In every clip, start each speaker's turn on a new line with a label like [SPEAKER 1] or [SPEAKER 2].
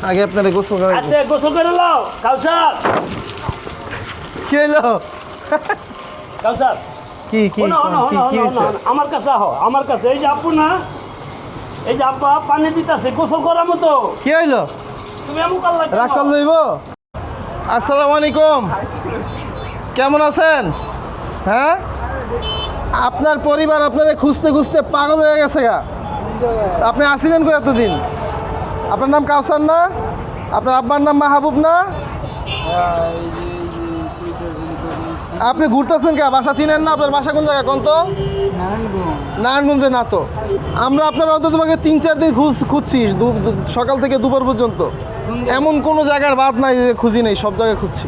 [SPEAKER 1] আগে আপনারা গোসল করেন।
[SPEAKER 2] আচ্ছা গোসল করে নাও কাউসার।
[SPEAKER 1] কি হলো?
[SPEAKER 2] কাউসার
[SPEAKER 1] কি কি কি হয়েছে?
[SPEAKER 2] আমার কাছে আহ, আমার কাছে। এই যে আপু না, এই যে আপা পানি দিতেছে গোসল করার মতো।
[SPEAKER 1] কি হইলো?
[SPEAKER 2] তুমি এমন কাল লাগে
[SPEAKER 1] রাখাল লইব। আসসালামু আলাইকুম, কেমন আছেন? হ্যাঁ, আপনার পরিবার আপনাদের খুঁজতে খুঁজতে পাগল হয়ে গেছে গা। আপনি আসিলেন কই এতদিন? আপনার নাম কাউসার না? আপনার আব্বার নাম মাহবুব না? আপনি ঘুরতেছেন কে? বাসা চিনেন না? আপনার বাসা কোন জায়গায় কোন তো? নারায়ণগঞ্জে না তো। আমরা আপনার অন্তত তোমাকে 3-4 দিন খুঁজছি, সকাল থেকে দুপুর পর্যন্ত। এমন কোনো জায়গার বাদ নাই যে খুঁজি নেই, সব জায়গায় খুঁজছি,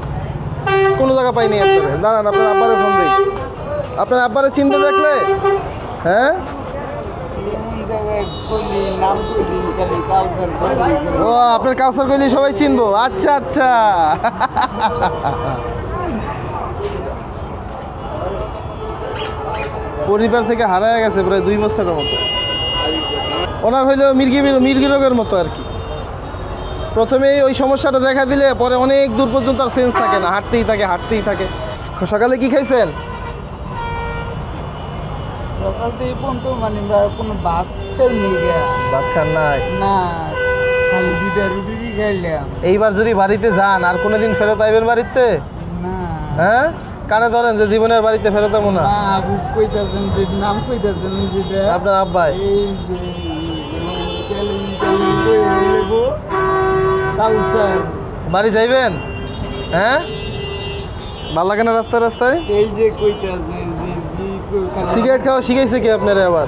[SPEAKER 1] কোনো জায়গা পাইনি আপনারে। দাঁড়ান, আপনার আব্বারে ফোন দিই। আপনার আব্বারে চিনতে দেখলে? হ্যাঁ, ও আপনার কাউসার কইলি সবাই চিনবো। আচ্ছা আচ্ছা। পরিবার থেকে হারায় গেছে প্রায় 2 বছরের মতো। ওনার হইলো মির্গি রোগের মতো আর কি। প্রথমেই ওই সমস্যাটা দেখা দিলে পরে অনেক দূর পর্যন্ত আর সেন্স থাকে না, হাঁটতেই থাকে। সকালে কি খাইছেন?
[SPEAKER 3] সকাল থেকে পর্যন্ত মানে কোনো ভাত
[SPEAKER 1] খান নাই
[SPEAKER 3] না, খালি 2টা রুটি খাইলাম।
[SPEAKER 1] এইবার যদি বাড়িতে যান আর কোনোদিন ফেরত আইবেন বাড়িতে?
[SPEAKER 3] না
[SPEAKER 1] হ্যাঁ, কানে ধরেন যে জীবনের বাড়িতে ফেরত যাবো না।
[SPEAKER 3] আবু কইতাছেন যে নাম কইতাছেন যেটা
[SPEAKER 1] আপনার আব্বাই
[SPEAKER 3] এই যে কাউসার
[SPEAKER 1] বাড়ি যাইবেন? হ্যাঁ, ভাল লাগে না রাস্তায় রাস্তায়?
[SPEAKER 3] এই যে কইতাছেন যে
[SPEAKER 1] সিগারেট খাওয়া শিখাইছে কি আপনারা? আবার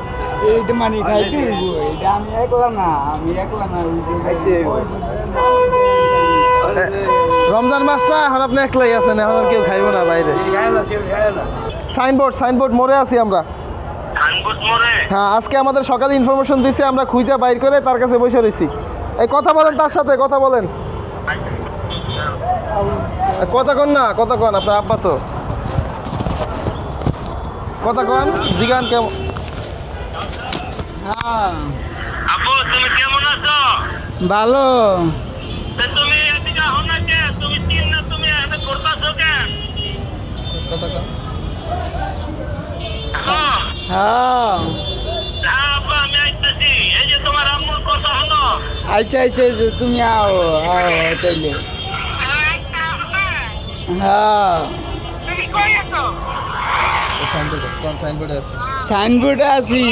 [SPEAKER 3] এইটা মানে খাইতে হইব। এটা আমি একলা না খাইতে হইব।
[SPEAKER 1] রমজান মাসটা এখন আপনি একলাই আছেন, এখন আর কেউ খাইব না বাইরে। সাইনবোর্ড মোড়ে আছি আমরা। হ্যাঁ, আজকে আমাদের সকালে ইনফরমেশন দিছে, আমরা খুঁজা বাইর করে তার কাছে বসে রয়েছি। এই কথা বলেন, তার সাথে কথা বলেন। কথা কন না, কথা কন। আপনার আব্বা তো কথা কন, জিগান কেমন?
[SPEAKER 3] হ্যাঁ
[SPEAKER 2] আপু তুমি কেমন আছো?
[SPEAKER 3] ভালো।
[SPEAKER 2] তুমি এদিকে আহো না কে? তুমি চিন না, তুমি এখানে করতেছো কেন?
[SPEAKER 1] কথা কন।
[SPEAKER 3] হ্যাঁ
[SPEAKER 2] আপু আমি আইতেছি। এই যে তোমার আম্মুর কথা হলো।
[SPEAKER 3] আচ্ছা তুমি আও তাইলে। হ্যাঁ
[SPEAKER 2] তুমি কই আছো?
[SPEAKER 1] সাইনবোর্ডে আছে।
[SPEAKER 3] সাইনবোর্ডে আছি।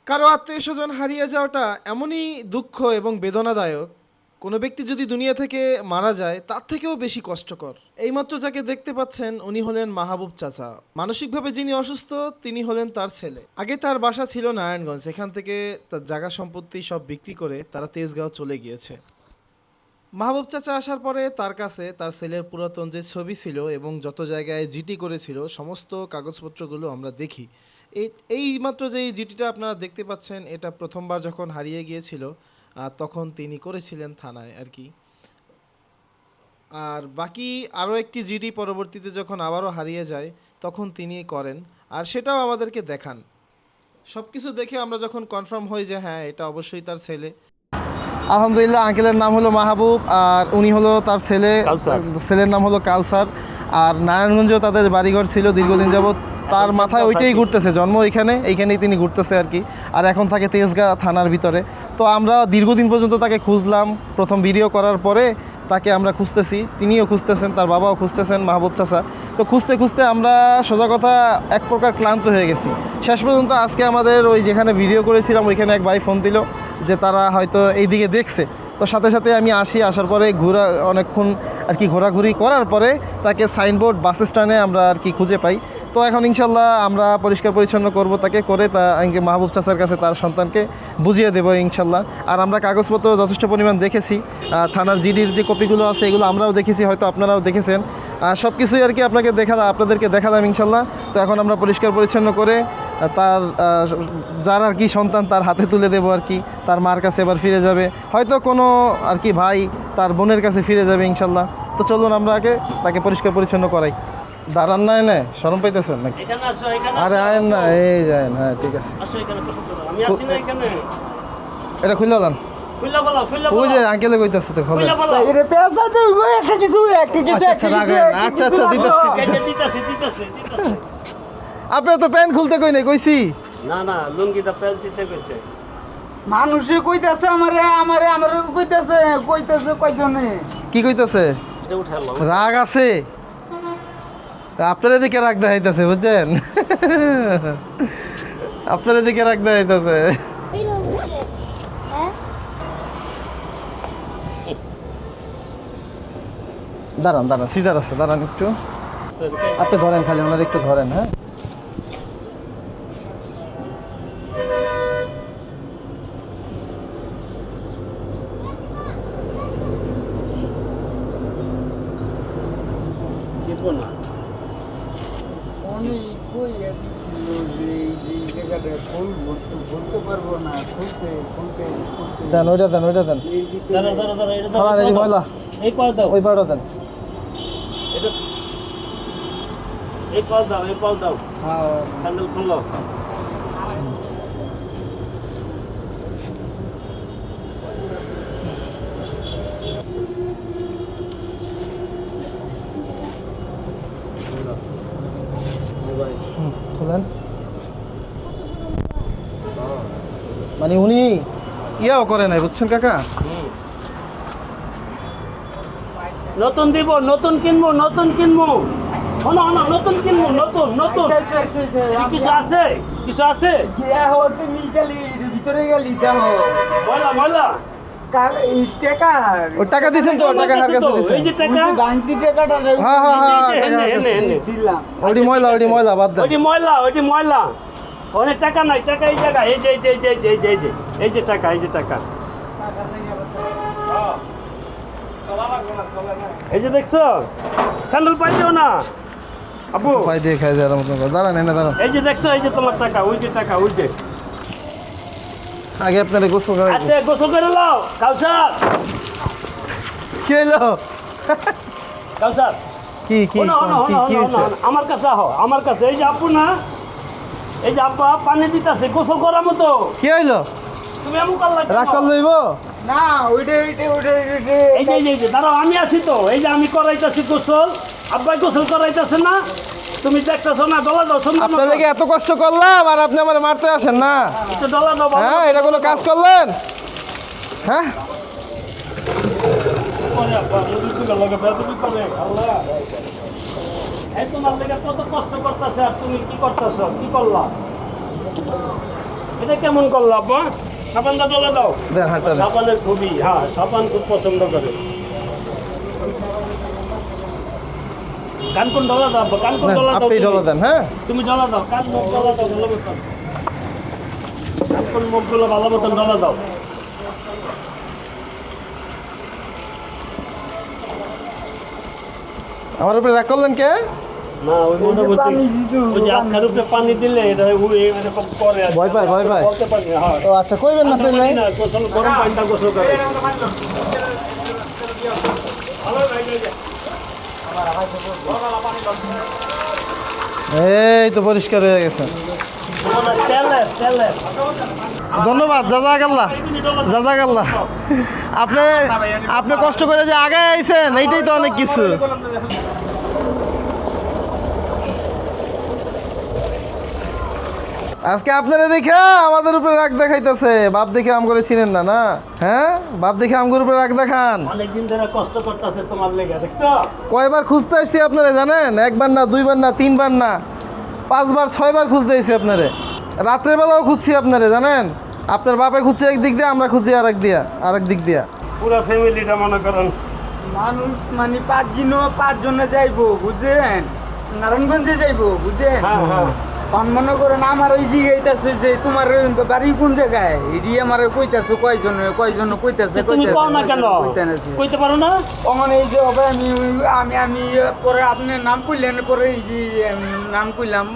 [SPEAKER 1] কারো আত্মীয় স্বজন হারিয়ে যাওয়াটা এমনই দুঃখ এবং বেদনাদায়ক, কোনো ব্যক্তি যদি দুনিয়া থেকে মারা যায় তার থেকেও বেশি কষ্টকর। এইমাত্র যাকে দেখতে পাচ্ছেন উনি হলেন মাহবুব চাচা। মানসিকভাবে যিনি অসুস্থ তিনি হলেন তার ছেলে। আগে তার বাসা ছিল নারায়ণগঞ্জ, এখান থেকে তার জায়গা সম্পত্তি সব বিক্রি করে তারা তেজগাঁও চলে গিয়েছে। মাহবুব চাচা আসার পরে তার কাছে তার ছেলের পুরাতন যে ছবি ছিল এবং যত জায়গায় জিটি করেছিল সমস্ত কাগজপত্রগুলো আমরা দেখি। এই মাত্র যে এই জিটিটা আপনারা দেখতে পাচ্ছেন, এটা প্রথমবার যখন হারিয়ে গিয়েছিল তখন তিনি করেছিলেন থানায় আর কি। আর বাকি আরও একটি জিডি পরবর্তীতে যখন আবারও হারিয়ে যায় তখন তিনি করেন, আর সেটাও আমাদেরকে দেখান। সব কিছু দেখে আমরা যখন কনফার্ম হই যে হ্যাঁ এটা অবশ্যই তার ছেলে। আলহামদুলিল্লাহ, আঙ্কেলের নাম হলো মাহবুব আর উনি হলো তার ছেলে। ছেলের নাম হলো কাউসার। আর নারায়ণগঞ্জেও তাদের বাড়িঘর ছিল দীর্ঘদিন যাবৎ। তার মাথায় ওইটাই ঘুরতেছে, জন্ম এইখানেই তিনি ঘুরতেছে আর কি। আর এখন থাকে তেজগাঁ থানার ভিতরে। তো আমরা দীর্ঘদিন পর্যন্ত তাকে খুঁজলাম। প্রথম ভিডিও করার পরে তাকে আমরা খুঁজতেছি, তিনিও খুঁজতেছেন, তার বাবাও খুঁজতেছেন, মাহবুব চাচা। তো খুঁজতে খুঁজতে আমরা সোজা কথা এক প্রকার ক্লান্ত হয়ে গেছি। শেষ পর্যন্ত আজকে আমাদের ওই যেখানে ভিডিও করেছিলাম ওইখানে এক ভাই ফোন দিল যে তারা হয়তো এইদিকে দেখছে। তো সাথে সাথে আমি আসার পরে অনেকক্ষণ আর কি ঘোরাঘুরি করার পরে তাকে সাইনবোর্ড বাস স্ট্যান্ডে আমরা আর কি খুঁজে পাই। তো এখন ইনশাল্লাহ আমরা পরিষ্কার পরিচ্ছন্ন করব তাকে, করে মাহবুব চাচার কাছে তার সন্তানকে বুঝিয়ে দেবো ইনশাল্লাহ। আর আমরা কাগজপত্র যথেষ্ট পরিমাণ দেখেছি, থানার জিডির যে কপিগুলো আছে এগুলো আমরাও দেখেছি, হয়তো আপনারাও দেখেছেন। সব কিছুই আর কি আপনাদেরকে দেখালাম ইনশাল্লাহ। তো এখন আমরা পরিষ্কার পরিচ্ছন্ন করে তার যার আর কি সন্তান তার হাতে তুলে দেবো আর কি। তার মার কাছে এবার ফিরে যাবে, হয়তো কোনো আর কি ভাই তার বোনের কাছে ফিরে যাবে ইনশাল্লাহ। তো চলুন আমরা আগে তাকে পরিষ্কার পরিচ্ছন্ন করাই। দাঁড়ান না, এনে শরম পাইতেছেন নাকি? আরে আয়েন না, এই যায়েন। হ্যাঁ ঠিক আছে। এটা খুলে দেন।
[SPEAKER 2] খুললা বলো খুললা
[SPEAKER 1] ওই
[SPEAKER 2] বলো
[SPEAKER 1] যে আঙ্কেলে কইতাছে তো খোলেন।
[SPEAKER 2] খুললা বলো
[SPEAKER 3] এটা পেঁচা তো একটা কিছু
[SPEAKER 1] আচ্ছা রাখেন। আচ্ছা দিতেছি।
[SPEAKER 2] দিতেছে
[SPEAKER 1] আপনার তো প্যান্ট খুলতে কই নাই কইছি।
[SPEAKER 2] না লুঙ্গিটা পেল দিতে কইছে
[SPEAKER 3] মানুষে কইতাছে আমারে কইতাছে কয়জনে
[SPEAKER 1] কি কইতাছে?
[SPEAKER 2] এটা উঠালো
[SPEAKER 1] রাগ আছে। তা আপনার এদিকে রাগ দেখাইতেছে বুঝছেন? আপনার এদিকে রাগ দেখাইতেছে। দাঁড়ান সিজার আছে, দাঁড়ান একটু। আপনি ধরেন, খালি ওনার একটু ধরেন। হ্যাঁ
[SPEAKER 2] শিখবো না
[SPEAKER 3] উনি কইয়া দিছিল যে এই যে এই জায়গাটা খুলবো তো বলতে পারবো না খুলতে
[SPEAKER 1] দেন, ওইটা দেন।
[SPEAKER 3] এর ভিতরে
[SPEAKER 2] ধরো এটা
[SPEAKER 1] খালান, এই ময়লা
[SPEAKER 2] এই পাও দাও
[SPEAKER 1] ওই পাড়া দেন।
[SPEAKER 2] এটা এই পাও দাও
[SPEAKER 3] হ্যাঁ
[SPEAKER 2] স্যান্ডেল খুললো
[SPEAKER 1] খুলেন। মানে উনি ইয়াও করে নাই বুঝছেন কাকা।
[SPEAKER 2] নতুন দিব, নতুন কিনবো নতুন নতুন কিনবো নতুন কিছু আছে
[SPEAKER 3] তুমি গেলি এর ভিতরে গেলি দেখো
[SPEAKER 2] ময়লা
[SPEAKER 3] কার এই টাকা
[SPEAKER 1] ও টাকা দিছেন তো, টাকা হার কাছে
[SPEAKER 2] এই যে
[SPEAKER 1] দিছেন।
[SPEAKER 2] টাকা
[SPEAKER 3] বাংতি টাকাটা
[SPEAKER 1] হ্যাঁ
[SPEAKER 2] এনে, এনে, এনে।
[SPEAKER 3] দিলাম
[SPEAKER 1] ওইটি ময়লা বাদ দেন।
[SPEAKER 2] ওইটি ময়লা অনেক টাকা নাই, টাকা এই জায়গা এই যে এই যে টাকা এই যে দেখছো স্যান্ডেল পাইছো না আপু
[SPEAKER 1] পাই দিয়ে খাই যায় মতন করে। দাঁড়ান এনে দাঁড়ান।
[SPEAKER 2] এই যে দেখছো এই যে তোমার টাকা ওই যে
[SPEAKER 1] আগে আপনার গোসল করে
[SPEAKER 2] আচ্ছা গোসল করে নাও কাউসার
[SPEAKER 1] কি হইলো?
[SPEAKER 2] কাউসার
[SPEAKER 1] কি
[SPEAKER 2] শোনো,
[SPEAKER 1] হয়েছে?
[SPEAKER 2] আমার কাছে এই যে আপু না এই যে আপা পানি দিতেছে গোসল করার মতো
[SPEAKER 1] কি হইলো?
[SPEAKER 2] তুমি এমন করলা কেন?
[SPEAKER 1] রাগ করল লইব?
[SPEAKER 3] না ওইটা
[SPEAKER 2] এই যে দাঁড়াও আমি আছি তো এই যে আমি করাইতেছি গোসল আব্বাই গোসল করাইতেছে না তুমি দেখতেছো না ডলা দাও সুন্দর
[SPEAKER 1] আপনার লেগে এত কষ্ট করলাম আর আপনি আমার মারতে আসেন না।
[SPEAKER 2] একটু ডলা দাও ভালো
[SPEAKER 1] হ্যাঁ এটা কোনো কাজ করলেন? হ্যাঁ
[SPEAKER 2] করে আব্বা মুরুব্বিদের লগে বেয়াদবি করে আল্লাহ এই তোমার লেগে কত কষ্ট করতেছে আর তুমি কি করতেছো কি করলা এটা কেমন করলা আব্বা সাবানটা ডলা দাও
[SPEAKER 1] দেন হাতটা দেন।
[SPEAKER 2] সাবানের খুবই সাবান খুব পছন্দ করে কান কোন ডলা দাও আব্বা, কান কোন
[SPEAKER 1] দেন,
[SPEAKER 2] ডলা দাও
[SPEAKER 1] আপনি
[SPEAKER 2] তুমি?
[SPEAKER 1] ডলা দেন। হ্যাঁ
[SPEAKER 2] তুমি ডলা দাও কান মুখ ডলা দাও ভালো মতন কান কোন মুখগুলো ভালো মতন ডলা দাও
[SPEAKER 1] আমার উপরে রাগ করলেন কে?
[SPEAKER 2] না ওই মনে বলছি
[SPEAKER 3] পানি দিছো,
[SPEAKER 2] ওই যে আখার উপরে পানি দিলে এটা এরকম করে আর কি।
[SPEAKER 1] ভয় পায়।
[SPEAKER 2] বলতে পারি না, হ্যাঁ
[SPEAKER 1] ও আচ্ছা কইবেন না তাইলে।
[SPEAKER 2] না, গোসল গরম পানিটা গোসল করে
[SPEAKER 1] এই তো পরিষ্কার হয়ে গেছে।
[SPEAKER 2] তেলে
[SPEAKER 1] ধন্যবাদ, জাজাকাল্লাহ। আপনি কষ্ট করে যে আগে আইছেন এইটাই তো অনেক কিছু। আজকে আপনারা দেখে আমাদের উপরে রাগ দেখাইতেছে। বাপ দেখে আম করে চিনেন না, না? হ্যাঁ বাপ দেখে আমগুর উপরে রাগ দেখান।
[SPEAKER 2] অনেকদিন ধরে কষ্ট করতেছে তোমার লেগে দেখছো
[SPEAKER 1] কয়বার খুঁজতে আসছি আপনারা জানেন? একবার না, দুইবার না, তিনবার না, 5 বার 6 বার খুঁজতে আসছি আপনারে। রাত্রের বেলাও খুঁজছি আপনারে জানেন। আপনার বাপে খুঁজছে একদিক দিয়ে, আমরা খুঁজছি আরেক দিক দিয়া।
[SPEAKER 2] পুরো ফ্যামিলিটা মনে করেন
[SPEAKER 3] মানুষ মানে 5 জনে যাইবো বুঝছেন নারায়ণগঞ্জে যাইবো বুঝছেন
[SPEAKER 2] হ্যাঁ
[SPEAKER 3] মনে করেন আমার ওই জিগাইতেছে যে তোমার বাড়ি কোন জায়গায় এটি আমার কইতাছে কয়জন কইতাছে
[SPEAKER 2] তুমি কও না কেন কইতে পারো না
[SPEAKER 3] ওখানে এই যে হবে আমি পরে আপনি নাম কইলেন পরে এই যে নাম কইলাম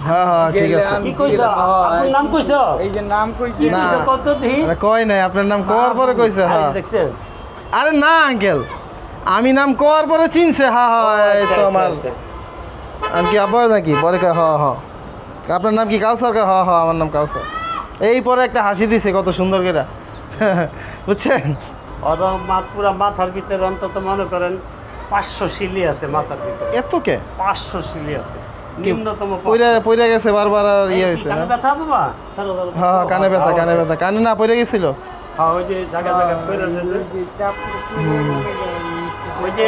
[SPEAKER 1] হ্যাঁ ঠিক আছে।
[SPEAKER 2] কি কইছো আপনার নাম কইছো
[SPEAKER 3] এই যে নাম কইছি
[SPEAKER 1] না।
[SPEAKER 2] কত দিই
[SPEAKER 1] আরে কয় নাই, আপনার নাম কর পরে কইছে। হ্যাঁ
[SPEAKER 2] দেখছেন
[SPEAKER 1] আরে না আঙ্কেল, আমি নাম কর পরে চিনছে। এই তো আমার আমি কি আবার নাকি পরে কয় আপনার নাম কি কাউসার? কয় আমার নাম কাউসার। এই পরে একটা হাসি দিছে কত সুন্দর করে। বুঝছেন?
[SPEAKER 2] ওর পুরা মাথার ভিতরে অন্তত মনে করেন 500 সিলি আছে মাথার ভিতরে।
[SPEAKER 1] এত কে?
[SPEAKER 2] 500 সিলি আছে নিম্নতম।
[SPEAKER 1] পইরা গেছে বারবার আর ইয়ে হয়েছে না?
[SPEAKER 2] কানে ব্যথা বাবা?
[SPEAKER 1] হ্যাঁ কানে ব্যথা, কানে ব্যথা। কানে না পইরা গেছিল?
[SPEAKER 2] হ্যাঁ ওই যে জায়গা জায়গা পড়ে যেতে।
[SPEAKER 3] চাপ
[SPEAKER 2] ওই যে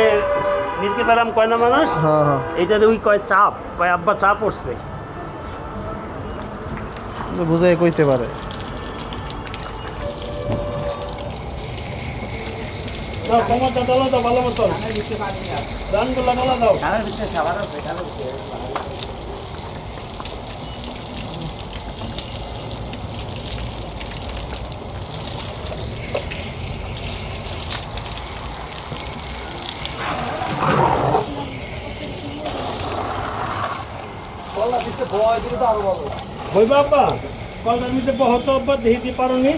[SPEAKER 2] নির্কে ব্যারাম কয় না মানুষ,
[SPEAKER 1] হ্যাঁ হ্যাঁ,
[SPEAKER 2] এইটার ওই কয় চাপ, কয় আব্বা চাপ পড়ছে।
[SPEAKER 1] বুঝাই কইতে পারে।
[SPEAKER 2] দাও ক্ষমতা দলা দাও ভালো মতো, রানগুলা দলা দাও। ওই বাবা কলটার মধ্যে বহুত আব্বা দেখতে পারো নি,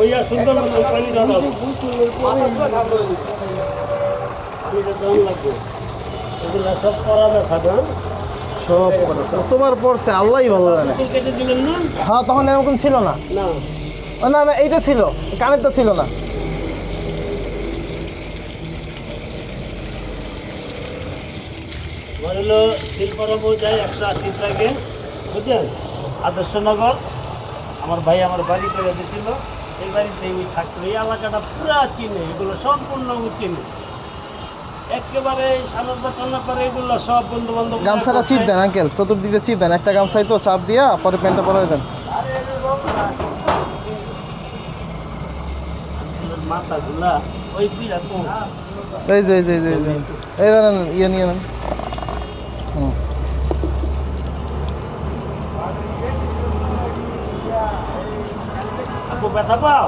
[SPEAKER 2] ওইয়া সুন্দর মতো পানি দাও। লাগবে এগুলা সব করা ব্যথা দাম
[SPEAKER 1] সব তোমার পড়ছে আল্লাহই ভালো জানে।
[SPEAKER 2] কেটে দিলেন না?
[SPEAKER 1] হ্যাঁ তখন এরকম ছিল না।
[SPEAKER 2] না
[SPEAKER 1] না না এইটা ছিল, কানেরটা ছিল না।
[SPEAKER 2] আমার হলো শিলপাড়া যায় 180 টাকা, বুঝছেন? আদর্শনগর আমার ভাই আমার বাড়ি করে দিয়েছিল, এই বাড়িতে আমি থাকতো। এই এলাকাটা পুরা চিনে, এগুলো সম্পূর্ণ চিনে একেবারে। সামনে বাচ্চা করে এগুলো সব বন্ধু বান্ধব।
[SPEAKER 1] গামছাটা চিপ দেন আঙ্কেল, চতুর্দিকে চিপ দেন। একটা গামছাই তো চাপ দিয়া পরে প্যান্টটা পরে দেন।
[SPEAKER 2] মাথাগুলা ওই পিড়া কম।
[SPEAKER 1] এই যে এই ধরেন ইয়ে নিয়ে নেন। হুম
[SPEAKER 2] আপু ব্যথা পাও?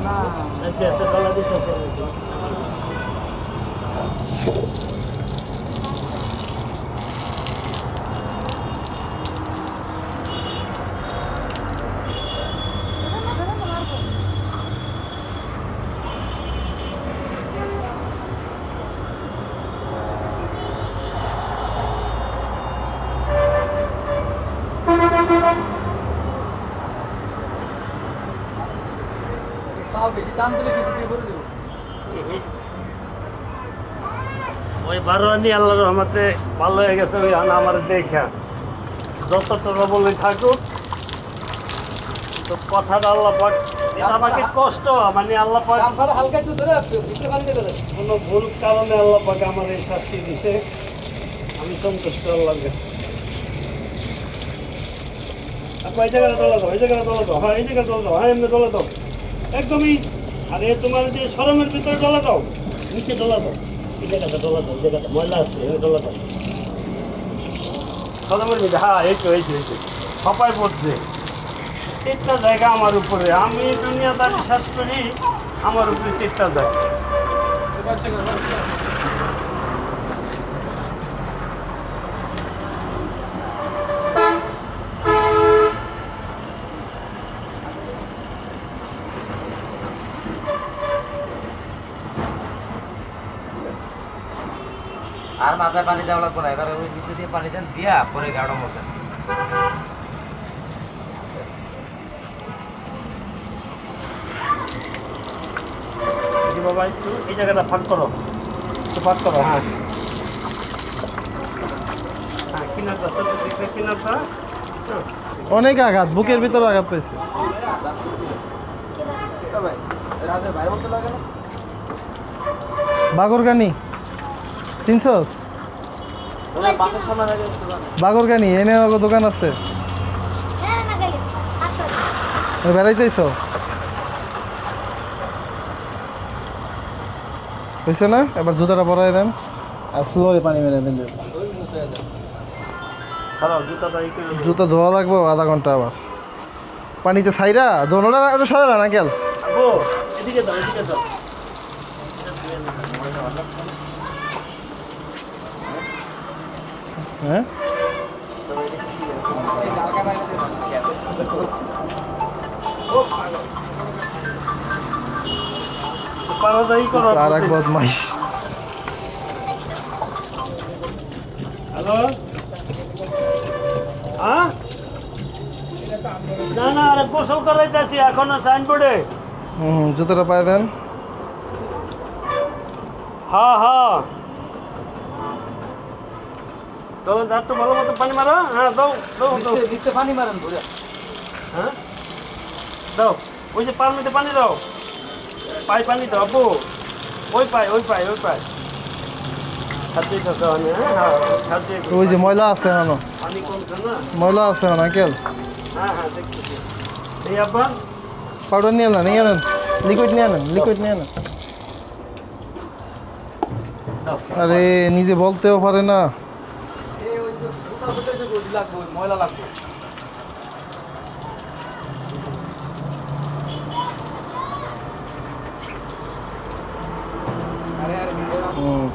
[SPEAKER 2] না আচ্ছা তো গলা দিতেছে।
[SPEAKER 3] বেশি টান তুলে কিছু দিয়ে করে দেবো।
[SPEAKER 2] ওই বারোয়ানি আল্লাহর রহমতে ভালো হয়ে গেছে। ওই আমার দেখা যত টাকা বলে থাকুক তো কথাটা আল্লাহ পাক, এটা আমাকে কষ্ট মানে আল্লাহ পাক
[SPEAKER 3] গামছাটা হালকা একটু ধরে ভিতরে পানি দিয়ে দেবে।
[SPEAKER 2] কোনো ভুল কারণে আল্লাহ পাক আমার এই শাস্তি দিছে, আমি সন্তুষ্ট আল্লাহর কাছে। আপা এই জায়গাটা তোলা দাও, এই জায়গাটা তোলা দাও, হ্যাঁ এই জায়গাটা তোলা দাও, হ্যাঁ এমনি তোলা দাও একদমই। আরে তোমার যে শরমের ভিতরে তোলা দাও, নিচে তোলা দাও, এই জায়গাটা তোলা দাও, এই জায়গাটা ময়লা আছে এখানে তোলা দাও শরমের ভিতরে। হ্যাঁ এই তো সবাই পড়ছে। চিত্তা জায়গা আমার উপরে, আমি দুনিয়াদারি শেষ করি, আমার উপরে চিত্তা জায়গা।
[SPEAKER 4] আর মাথায় পানি দেওয়া লাগবে না, এবারে ওই নিচে দিয়ে পানি দেন, দিয়া পরে গাড়ো মশা।
[SPEAKER 2] বাবা একটু এই জায়গাটা ফাঁক করো, একটু ফাঁক করো। হ্যাঁ হ্যাঁ কিনারটা চতুর্দিকে কিনারটা।
[SPEAKER 1] অনেক আঘাত, বুকের ভিতরে আঘাত পেয়েছে। বাগরগানি চিনছস? বাগরগানি এনে দোকান আছে, বেড়াইতেছ হয়েছে না? এবার জুতাটা পরাই দেন আর ফ্লোরে পানি মেরে দেন। জুতা ধোয়া লাগবে আধা ঘন্টা, আবার পানিতে ছাইরা দোনোটা সরে না গেল।
[SPEAKER 2] এদিকে দাও, এদিকে দাও।
[SPEAKER 1] হ্যাঁ আর এক বদমাইশ।
[SPEAKER 2] হ্যালো হ্যাঁ না না আরে গোসল করাইতেছি এখনো সাইনবোর্ডে।
[SPEAKER 1] জুতোটা পায়ে দেন।
[SPEAKER 2] হ্যাঁ হ্যাঁ দাও একটু ভালো মতো পানি মারো। হ্যাঁ দাও দাও দাও
[SPEAKER 3] পানি মারেন ধরে।
[SPEAKER 2] হ্যাঁ দাও ওই যে পানিতে পানি দাও, পাই পানি দাও আপু, ওই পাই ওই পাই ওই পাই খাদ্য খাতে আমি। হ্যাঁ হ্যাঁ খাদ্য
[SPEAKER 1] ওই যে ময়লা আছে এখনো,
[SPEAKER 2] পানি কমছে না।
[SPEAKER 1] ময়লা আছে এখন আঙ্কেল।
[SPEAKER 2] হ্যাঁ হ্যাঁ দেখতেছি। এই আব্বা
[SPEAKER 1] পাউডার নিয়ে নেন, নিয়ে নেন, লিকুইড নিয়ে নেন, লিকুইড নিয়ে নেন।
[SPEAKER 2] দাও
[SPEAKER 1] আরে নিজে বলতেও পারে না।
[SPEAKER 3] ময়লা লাগবে।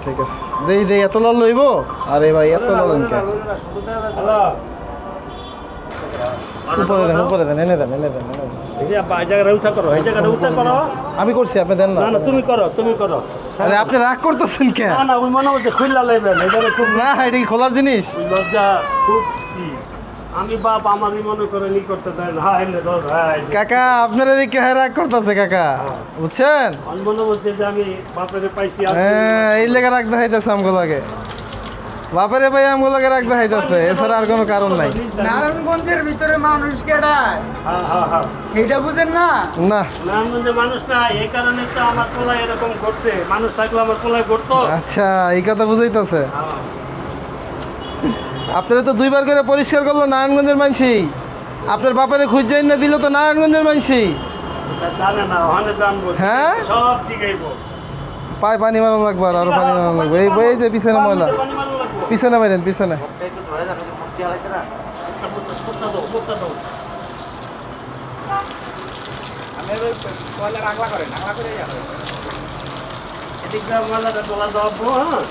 [SPEAKER 1] ঠিক আছে, দেই দেই, এত লাল লইব? আরে ভাই এত লাল কে?
[SPEAKER 2] হ্যালো
[SPEAKER 1] উপরে দেন, এনে দেন, এনে দেন, এনে দেন।
[SPEAKER 2] এই যে আব্বা এই জায়গাটা উঁচা করো, এই জায়গাটা উঁচা করো।
[SPEAKER 1] আমি করছি, আপনি দেন না।
[SPEAKER 2] না না তুমি করো তুমি করো।
[SPEAKER 1] আরে আপনি রাগ করতেছেন কেন?
[SPEAKER 2] না না ওই মনে হচ্ছে খুললা লাইবেন, এটা খুব
[SPEAKER 1] না, এটা কি খোলার জিনিস?
[SPEAKER 2] লজ্জা খুব কি। আমি বাপ আমারই মনে করে নি করতে দেয় না। হ্যাঁ এলে ধর। হ্যাঁ এই যে।
[SPEAKER 1] কাকা আপনার এদিকে রাগ করতেছে কাকা, বুঝছেন?
[SPEAKER 2] আমি মনে হচ্ছে যে আমি বাপের পাইছি আর
[SPEAKER 1] হ্যাঁ, এই লেগে রাগ দেখাইতেছে আমগুলোকে, বাপেরে ভাই আমগুলোকে রাগ দেখাইতেছে, এছাড়া আর কোনো কারণ নাই।
[SPEAKER 3] নারায়ণগঞ্জের ভিতরে মানুষ কেডায়
[SPEAKER 2] হ্যাঁ হ্যাঁ হ্যাঁ
[SPEAKER 3] এইটা বুঝেন না?
[SPEAKER 1] না
[SPEAKER 2] নারায়ণগঞ্জে মানুষ না, এই কারণে তো আমার পোলায় এরকম ঘটছে। মানুষ থাকলে আমার পোলায় ঘটতো।
[SPEAKER 1] আচ্ছা, এই কথা বুঝাইতেছে। আপনারা তো দুইবার করে পরিষ্কার করলো নারায়ণগঞ্জের মানসি, আপনার বাপারে খুঁজে না দিল তো নারায়ণগঞ্জের মানসি।
[SPEAKER 2] এটা জানে না, ওখানে জানবো।
[SPEAKER 1] হ্যাঁ?
[SPEAKER 2] সব শিখাইবো।
[SPEAKER 1] পায়ে পানি মারানো লাগবে, আর আরো পানি মারানো লাগবে। এই যে পিছনে ময়লা,
[SPEAKER 2] পানি মারো লাগবো।
[SPEAKER 1] পিছনে মারেন, পিছনে।
[SPEAKER 4] একটু ধরে যাবে, মুক্তি হারাইছে না।
[SPEAKER 2] মুখটা দাও, মুখটা দাও। এদিক দিয়ে ময়লাটা তোলা দাও আব্বু, হ্যাঁ?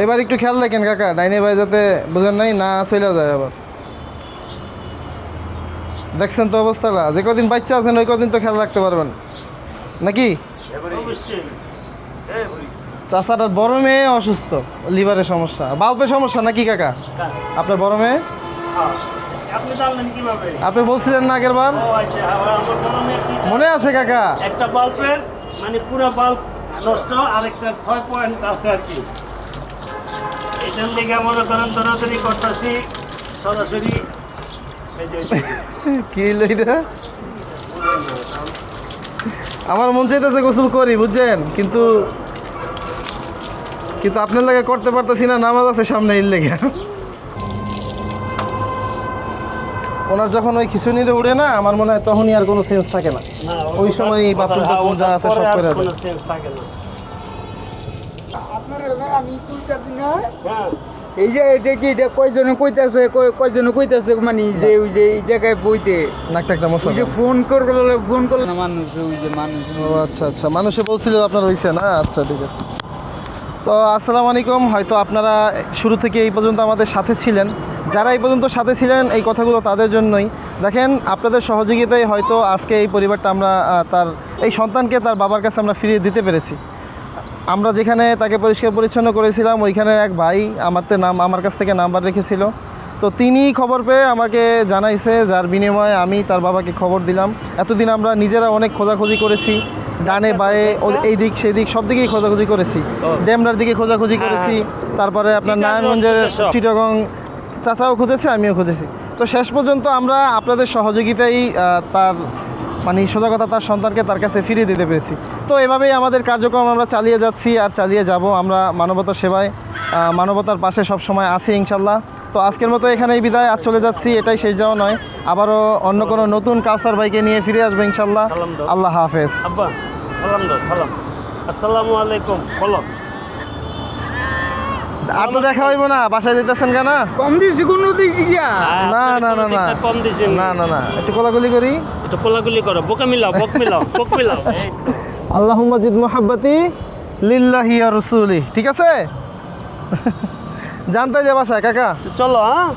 [SPEAKER 1] এবার একটু খেয়াল রাখেন কাকা, ডাইনে ভাই যাতে বুঝেন নাই না চলে যায় আবার। দেখছেন তো অবস্থাটা, যে কদিন বাচ্চা আছেন ওই কদিন তো খেয়াল রাখতে পারবেন নাকি?
[SPEAKER 2] অবশ্যই।
[SPEAKER 1] চাচাটার বড় মেয়ে অসুস্থ, লিভারের সমস্যা, বাল্বের সমস্যা নাকি কাকা? আপনার বড় মেয়ে,
[SPEAKER 2] হ্যাঁ। আপনি জানলেন কিভাবে?
[SPEAKER 1] আপনি বলছিলেন না আগের বার,
[SPEAKER 2] ও আচ্ছা, আমার বড় মেয়ে কি-
[SPEAKER 1] মনে আছে কাকা?
[SPEAKER 2] একটা বাল্বের মানে পুরো বাল্ব নষ্ট, আরেকটা 6 পয়েন্ট আছে আর কি। এটার লেগে মনে করেন দৌড়াদৌড়ি করতেছি সরাসরি। এই যে
[SPEAKER 1] কি লইরা আমার মন চাইতেছে গোসল করি, বুঝছেন, কিন্তু কিন্তু আপনার লাগে করতে পারতেছি না, নামাজ আছে সামনে, এর লেগে। ওনার যখন ওই খিচুনিরে উড়ে না, আমার মনে হয় তখনই আর কোনো সেন্স থাকে না।
[SPEAKER 2] না,
[SPEAKER 1] ওই সময় বাথরুম টাথরুম যা আছে সব করে দেয়।
[SPEAKER 2] কোনো সেন্স থাকে না।
[SPEAKER 3] আপনার আমি তুইটা দিন না
[SPEAKER 2] হ্যাঁ
[SPEAKER 3] এই যে এটা কি এটা কয়জনে কইতাছে কয়জনে কইতাছে মানে যে ওই যে এই জায়গায় বইতে
[SPEAKER 1] নাকটা একটা মশলা
[SPEAKER 3] ওই যে ফোন করলে না মানুষ ওই যে মানুষ
[SPEAKER 1] ও আচ্ছা আচ্ছা, মানুষে বলছিল আপনার হইছে না, আচ্ছা ঠিক আছে। তো আসসালামু আলাইকুম, হয়তো আপনারা শুরু থেকে এই পর্যন্ত আমাদের সাথে ছিলেন, যারা এই পর্যন্ত সাথে ছিলেন এই কথাগুলো তাদের জন্যই। দেখেন, আপনাদের সহযোগিতায় হয়তো আজকে এই পরিবারটা আমরা তার এই সন্তানকে তার বাবার কাছে আমরা ফিরিয়ে দিতে পেরেছি। আমরা যেখানে তাকে পরিষ্কার পরিচ্ছন্ন করেছিলাম, ওইখানের এক ভাই আমার কাছ থেকে নাম্বার রেখেছিল, তো তিনি খবর পেয়ে আমাকে জানাইছে, যার বিনিময়ে আমি তার বাবাকে খবর দিলাম। এতদিন আমরা নিজেরা অনেক খোঁজাখুঁজি করেছি, ডানে বায়ে এই দিক সেই দিক সব দিকেই খোঁজাখুঁজি করেছি, ড্যামরার দিকে খোঁজাখুঁজি করেছি, তারপরে আপনার নারায়ণগঞ্জের চিটাগং চাচাও খুঁজেছে, আমিও খুঁজেছি। তো শেষ পর্যন্ত আমরা আপনাদের সহযোগিতায় তার মানে সোজা কথা তার সন্তানকে তার কাছে ফিরিয়ে দিতে পেরেছি। তো এভাবেই আমাদের কার্যক্রম আমরা চালিয়ে যাচ্ছি আর চালিয়ে যাব। আমরা মানবতার সেবায় মানবতার পাশে সব সময় আছি ইনশাল্লাহ। তো আজকের মতো এখানেই বিদায়, আজ চলে যাচ্ছি, এটাই শেষ যাওয়া নয়, আবারও অন্য কোনো নতুন কাউসার ভাইকে নিয়ে ফিরে আসবো ইনশাল্লাহ।
[SPEAKER 2] সালাম দাও।
[SPEAKER 1] আল্লাহ হাফেজ।
[SPEAKER 2] আব্বা সালাম দাও, সালাম। আসসালামু আলাইকুম বলো।
[SPEAKER 1] আর তো দেখা হইব না, বাসায় যেতেছেন কেন?
[SPEAKER 3] কম দিছি কোনো দিক গিয়া
[SPEAKER 1] না না না না
[SPEAKER 2] কম দিছি
[SPEAKER 1] না না না, একটু কোলাকুলি করি।
[SPEAKER 2] একটু কোলাগুলি করো, বোকা মিলাও, বক মিলাও, বক মিলাও। এই তো।
[SPEAKER 1] আল্লাহুম্মা জিদ মুহাব্বতি লিল্লাহি ওয়া রাসূলি, ঠিক আছে? জানতে যে বাসায় কাকা।
[SPEAKER 2] তো চলো, হ্যাঁ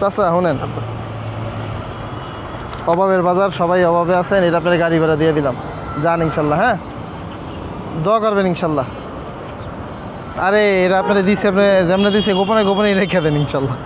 [SPEAKER 1] চাচা শুনেন, অভাবের বাজার, সবাই অভাবে আছেন, এটা আপনার গাড়ি ভাড়া দিয়ে দিলাম, যান ইনশাল্লাহ। হ্যাঁ, দোয়া করবেন ইনশাল্লাহ। আরে এরা আপনারা দিছে, আপনি যেমন দিছে গোপনে গোপনে রেখে দেন ইনশাল্লাহ।